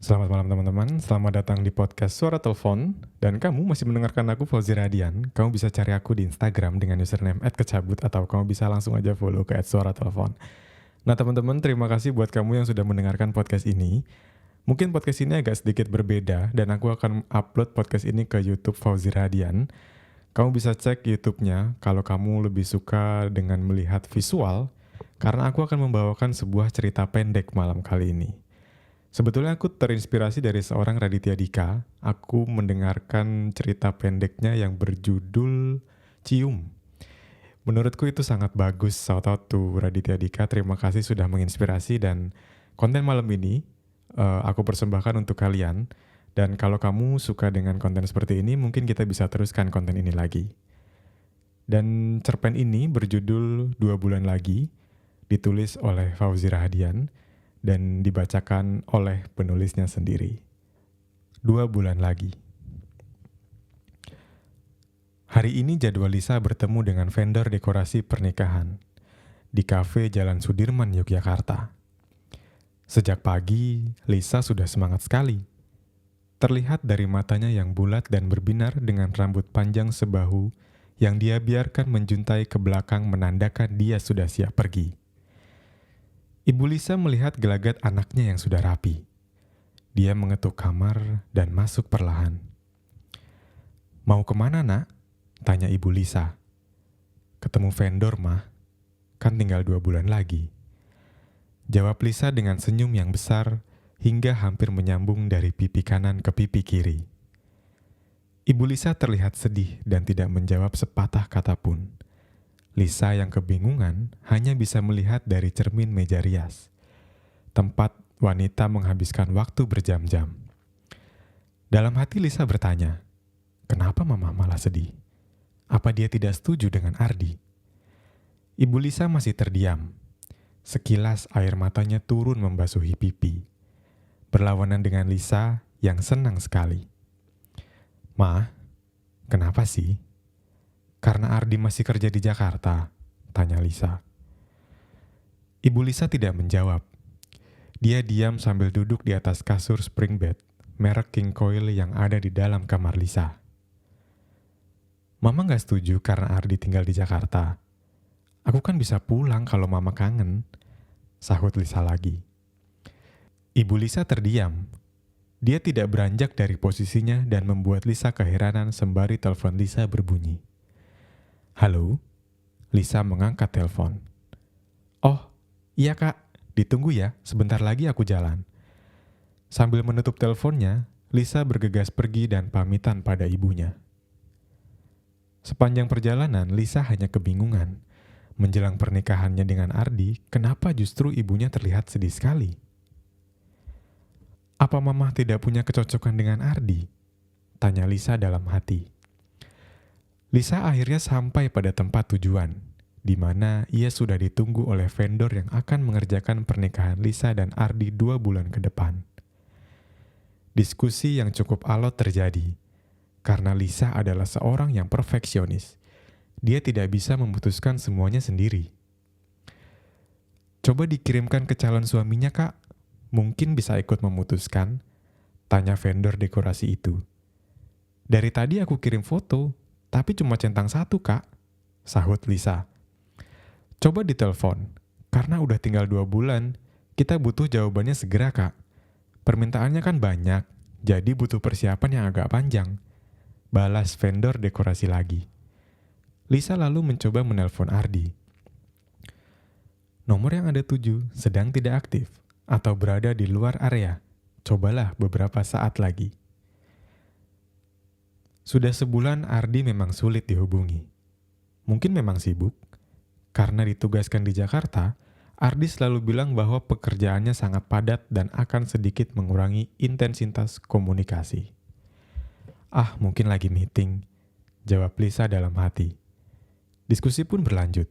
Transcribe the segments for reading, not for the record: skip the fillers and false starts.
Selamat malam teman-teman, selamat datang di podcast Suara Telepon. Dan kamu masih mendengarkan aku Fauzi Radian. Kamu bisa cari aku di Instagram dengan username @kecabut atau kamu bisa langsung aja follow ke @suaratelepon. Nah teman-teman, terima kasih buat kamu yang sudah mendengarkan podcast ini. Mungkin podcast ini agak sedikit berbeda dan aku akan upload podcast ini ke YouTube Fauzi Radian. Kamu bisa cek YouTube-nya kalau kamu lebih suka dengan melihat visual, karena aku akan membawakan sebuah cerita pendek malam kali ini. Sebetulnya aku terinspirasi dari seorang Raditya Dika. Aku mendengarkan cerita pendeknya yang berjudul Cium. Menurutku itu sangat bagus. Shout out to Raditya Dika. Terima kasih sudah menginspirasi dan konten malam ini aku persembahkan untuk kalian. Dan kalau kamu suka dengan konten seperti ini, mungkin kita bisa teruskan konten ini lagi. Dan cerpen ini berjudul 2 bulan lagi, ditulis oleh Fauzi Rahadian dan dibacakan oleh penulisnya sendiri. 2 bulan lagi. Hari ini jadwal Lisa bertemu dengan vendor dekorasi pernikahan di kafe Jalan Sudirman, Yogyakarta. Sejak pagi, Lisa sudah semangat sekali. Terlihat dari matanya yang bulat dan berbinar dengan rambut panjang sebahu yang dia biarkan menjuntai ke belakang menandakan dia sudah siap pergi. Ibu Lisa melihat gelagat anaknya yang sudah rapi. Dia mengetuk kamar dan masuk perlahan. "Mau kemana, nak?" tanya ibu Lisa. "Ketemu vendor, mah. Kan tinggal 2 bulan lagi." Jawab Lisa dengan senyum yang besar hingga hampir menyambung dari pipi kanan ke pipi kiri. Ibu Lisa terlihat sedih dan tidak menjawab sepatah kata pun. Lisa yang kebingungan hanya bisa melihat dari cermin meja rias, tempat wanita menghabiskan waktu berjam-jam. Dalam hati Lisa bertanya, kenapa mama malah sedih? Apa dia tidak setuju dengan Ardi? Ibu Lisa masih terdiam. Sekilas air matanya turun membasuhi pipi. Berlawanan dengan Lisa yang senang sekali. "Ma, kenapa sih?" "Karena Ardi masih kerja di Jakarta," tanya Lisa. Ibu Lisa tidak menjawab. Dia diam sambil duduk di atas kasur spring bed, merek King Coil yang ada di dalam kamar Lisa. "Mama gak setuju karena Ardi tinggal di Jakarta. Aku kan bisa pulang kalau mama kangen," sahut Lisa lagi. Ibu Lisa terdiam. Dia tidak beranjak dari posisinya dan membuat Lisa keheranan sembari telepon Lisa berbunyi. "Halo?" Lisa mengangkat telepon. "Oh, iya kak, ditunggu ya, sebentar lagi aku jalan." Sambil menutup teleponnya, Lisa bergegas pergi dan pamitan pada ibunya. Sepanjang perjalanan, Lisa hanya kebingungan. Menjelang pernikahannya dengan Ardi, kenapa justru ibunya terlihat sedih sekali? "Apa mama tidak punya kecocokan dengan Ardi?" tanya Lisa dalam hati. Lisa akhirnya sampai pada tempat tujuan, di mana ia sudah ditunggu oleh vendor yang akan mengerjakan pernikahan Lisa dan Ardi 2 bulan ke depan. Diskusi yang cukup alot terjadi, karena Lisa adalah seorang yang perfeksionis. Dia tidak bisa memutuskan semuanya sendiri. "Coba dikirimkan ke calon suaminya, kak. Mungkin bisa ikut memutuskan," tanya vendor dekorasi itu. "Dari tadi aku kirim foto, tapi cuma centang satu, kak," sahut Lisa. "Coba ditelepon, karena udah tinggal 2 bulan, kita butuh jawabannya segera, kak. Permintaannya kan banyak, jadi butuh persiapan yang agak panjang," balas vendor dekorasi lagi. Lisa lalu mencoba menelpon Ardi. "Nomor yang Anda tuju sedang tidak aktif atau berada di luar area. Cobalah beberapa saat lagi." Sudah sebulan Ardi memang sulit dihubungi. Mungkin memang sibuk. Karena ditugaskan di Jakarta, Ardi selalu bilang bahwa pekerjaannya sangat padat dan akan sedikit mengurangi intensitas komunikasi. "Ah, mungkin lagi meeting," jawab Lisa dalam hati. Diskusi pun berlanjut.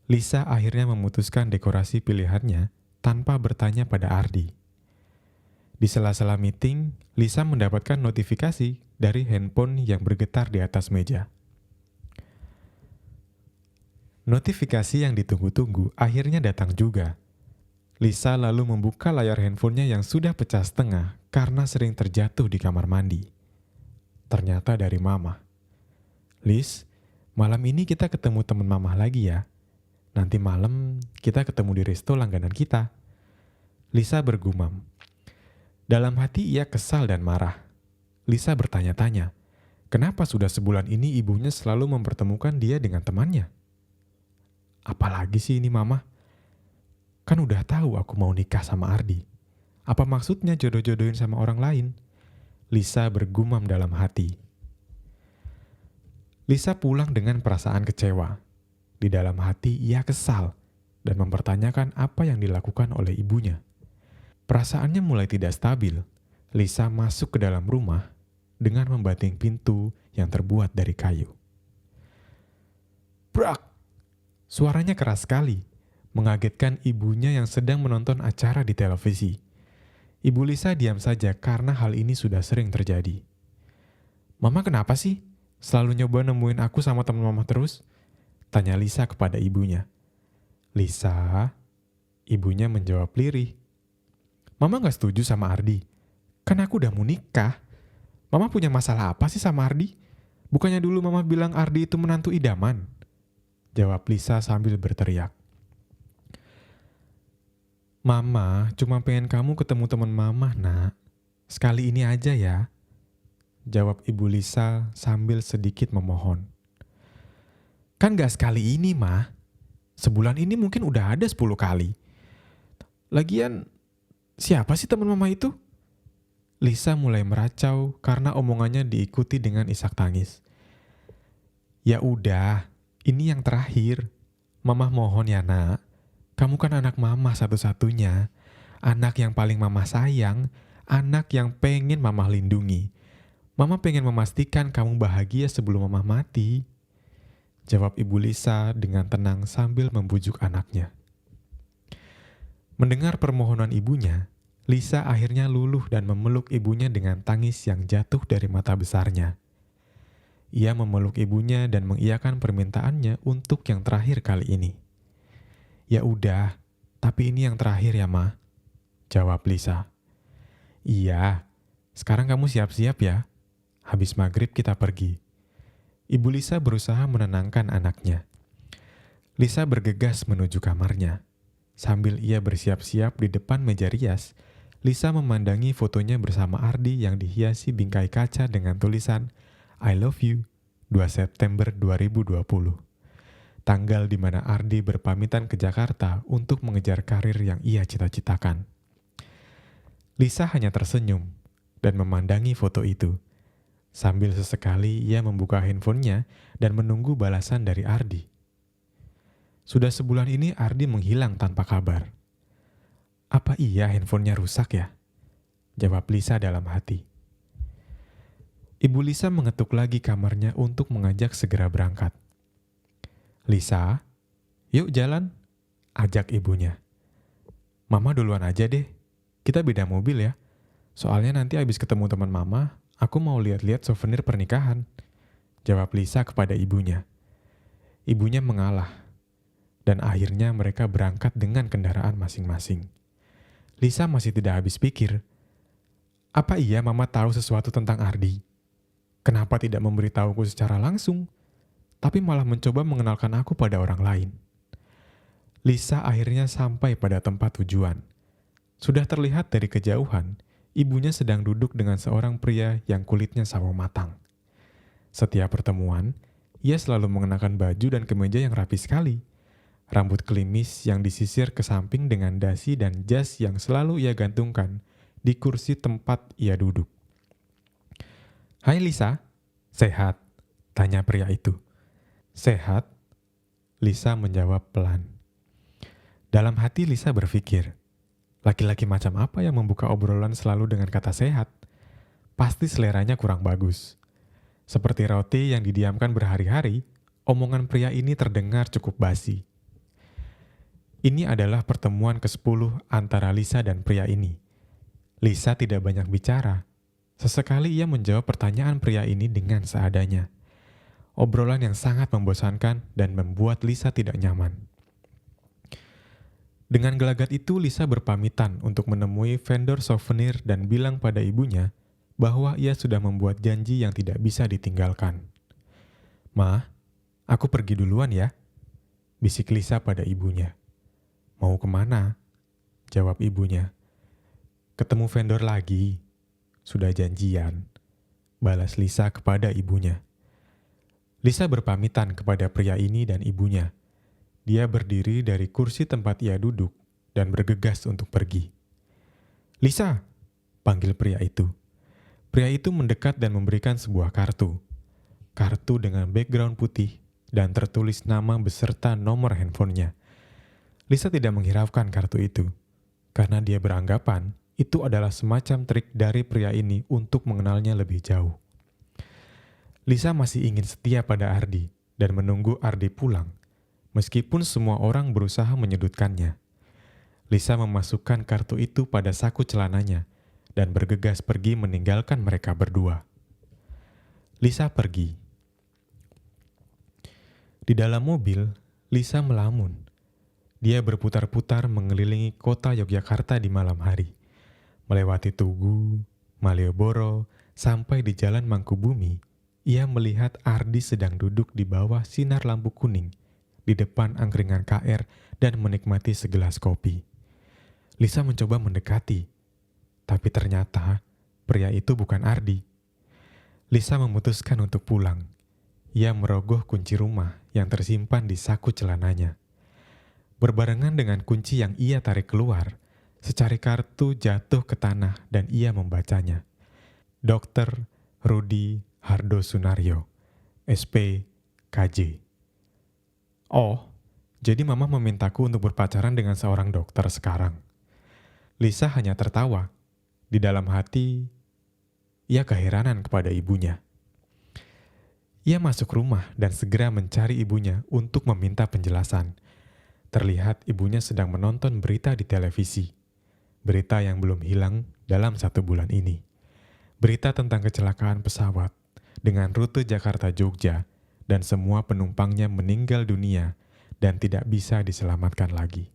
Lisa akhirnya memutuskan dekorasi pilihannya tanpa bertanya pada Ardi. Di sela-sela meeting, Lisa mendapatkan notifikasi dari handphone yang bergetar di atas meja. Notifikasi yang ditunggu-tunggu akhirnya datang juga. Lisa lalu membuka layar handphonenya yang sudah pecah setengah karena sering terjatuh di kamar mandi. Ternyata dari Mama. "Lis, malam ini kita ketemu teman Mama lagi ya. Nanti malam kita ketemu di resto langganan kita." Lisa bergumam. Dalam hati ia kesal dan marah. Lisa bertanya-tanya, kenapa sudah sebulan ini ibunya selalu mempertemukan dia dengan temannya? Apalagi sih ini Mama? Kan udah tahu aku mau nikah sama Ardi. Apa maksudnya jodoh-jodohin sama orang lain? Lisa bergumam dalam hati. Lisa pulang dengan perasaan kecewa. Di dalam hati ia kesal dan mempertanyakan apa yang dilakukan oleh ibunya. Perasaannya mulai tidak stabil. Lisa masuk ke dalam rumah dengan membanting pintu yang terbuat dari kayu. Brak! Suaranya keras sekali, mengagetkan ibunya yang sedang menonton acara di televisi. Ibu Lisa diam saja karena hal ini sudah sering terjadi. "Mama kenapa sih? Selalu nyoba nemuin aku sama teman Mama terus?" tanya Lisa kepada ibunya. "Lisa," ibunya menjawab lirih. "Mama gak setuju sama Ardi. Kan aku udah mau nikah. Mama punya masalah apa sih sama Ardi? Bukannya dulu Mama bilang Ardi itu menantu idaman?" jawab Lisa sambil berteriak. "Mama cuma pengen kamu ketemu teman Mama, Nak. Sekali ini aja ya," jawab ibu Lisa sambil sedikit memohon. "Kan gak sekali ini, Ma. Sebulan ini mungkin udah ada 10 kali. Lagian, siapa sih teman Mama itu?" Lisa mulai meracau karena omongannya diikuti dengan isak tangis. "Ya udah, ini yang terakhir. Mama mohon ya, Nak. Kamu kan anak Mama satu-satunya. Anak yang paling Mama sayang. Anak yang pengen Mama lindungi. Mama pengen memastikan kamu bahagia sebelum Mama mati," jawab ibu Lisa dengan tenang sambil membujuk anaknya. Mendengar permohonan ibunya, Lisa akhirnya luluh dan memeluk ibunya dengan tangis yang jatuh dari mata besarnya. Ia memeluk ibunya dan mengiyakan permintaannya untuk yang terakhir kali ini. "Ya udah, tapi ini yang terakhir ya, Ma," jawab Lisa. "Iya, sekarang kamu siap-siap ya. Habis maghrib kita pergi." Ibu Lisa berusaha menenangkan anaknya. Lisa bergegas menuju kamarnya. Sambil ia bersiap-siap di depan meja rias, Lisa memandangi fotonya bersama Ardi yang dihiasi bingkai kaca dengan tulisan "I love you, 2 September 2020. Tanggal di mana Ardi berpamitan ke Jakarta untuk mengejar karir yang ia cita-citakan. Lisa hanya tersenyum dan memandangi foto itu. Sambil sesekali ia membuka handphonenya dan menunggu balasan dari Ardi. Sudah sebulan ini Ardi menghilang tanpa kabar. Apa iya handphonenya rusak ya? Jawab Lisa dalam hati. Ibu Lisa mengetuk lagi kamarnya untuk mengajak segera berangkat. "Lisa, yuk jalan," ajak ibunya. "Mama duluan aja deh, kita beda mobil ya. Soalnya nanti habis ketemu teman Mama, aku mau lihat-lihat souvenir pernikahan," jawab Lisa kepada ibunya. Ibunya mengalah, dan akhirnya mereka berangkat dengan kendaraan masing-masing. Lisa masih tidak habis pikir. Apa iya Mama tahu sesuatu tentang Ardi? Kenapa tidak memberitahuku secara langsung, tapi malah mencoba mengenalkan aku pada orang lain? Lisa akhirnya sampai pada tempat tujuan. Sudah terlihat dari kejauhan, ibunya sedang duduk dengan seorang pria yang kulitnya sawo matang. Setiap pertemuan, ia selalu mengenakan baju dan kemeja yang rapi sekali. Rambut klimis yang disisir ke samping dengan dasi dan jas yang selalu ia gantungkan di kursi tempat ia duduk. "Hai Lisa, sehat?" tanya pria itu. "Sehat?" Lisa menjawab pelan. Dalam hati Lisa berpikir, laki-laki macam apa yang membuka obrolan selalu dengan kata sehat? Pasti seleranya kurang bagus. Seperti roti yang didiamkan berhari-hari, omongan pria ini terdengar cukup basi. Ini adalah pertemuan ke-10 antara Lisa dan pria ini. Lisa tidak banyak bicara. Sesekali ia menjawab pertanyaan pria ini dengan seadanya. Obrolan yang sangat membosankan dan membuat Lisa tidak nyaman. Dengan gelagat itu, Lisa berpamitan untuk menemui vendor souvenir dan bilang pada ibunya bahwa ia sudah membuat janji yang tidak bisa ditinggalkan. "Ma, aku pergi duluan ya," bisik Lisa pada ibunya. "Mau kemana?" jawab ibunya. "Ketemu vendor lagi. Sudah janjian," balas Lisa kepada ibunya. Lisa berpamitan kepada pria ini dan ibunya. Dia berdiri dari kursi tempat ia duduk dan bergegas untuk pergi. "Lisa!" panggil pria itu. Pria itu mendekat dan memberikan sebuah kartu. Kartu dengan background putih dan tertulis nama beserta nomor handphonenya. Lisa tidak menghiraukan kartu itu, karena dia beranggapan itu adalah semacam trik dari pria ini untuk mengenalnya lebih jauh. Lisa masih ingin setia pada Ardi dan menunggu Ardi pulang, meskipun semua orang berusaha menyudutkannya. Lisa memasukkan kartu itu pada saku celananya dan bergegas pergi meninggalkan mereka berdua. Lisa pergi. Di dalam mobil, Lisa melamun. Dia berputar-putar mengelilingi kota Yogyakarta di malam hari, melewati Tugu, Malioboro, sampai di Jalan Mangkubumi. Ia melihat Ardi sedang duduk di bawah sinar lampu kuning di depan angkringan KR dan menikmati segelas kopi. Lisa mencoba mendekati, tapi ternyata pria itu bukan Ardi. Lisa memutuskan untuk pulang. Ia merogoh kunci rumah yang tersimpan di saku celananya. Berbarengan dengan kunci yang ia tarik keluar, secari kartu jatuh ke tanah dan ia membacanya. Dr. Rudi Hardo Sunario, SP, KJ. "Oh, jadi mama memintaku untuk berpacaran dengan seorang dokter sekarang." Lisa hanya tertawa. Di dalam hati, ia keheranan kepada ibunya. Ia masuk rumah dan segera mencari ibunya untuk meminta penjelasan. Terlihat ibunya sedang menonton berita di televisi. Berita yang belum hilang dalam 1 bulan ini. Berita tentang kecelakaan pesawat dengan rute Jakarta-Jogja dan semua penumpangnya meninggal dunia dan tidak bisa diselamatkan lagi.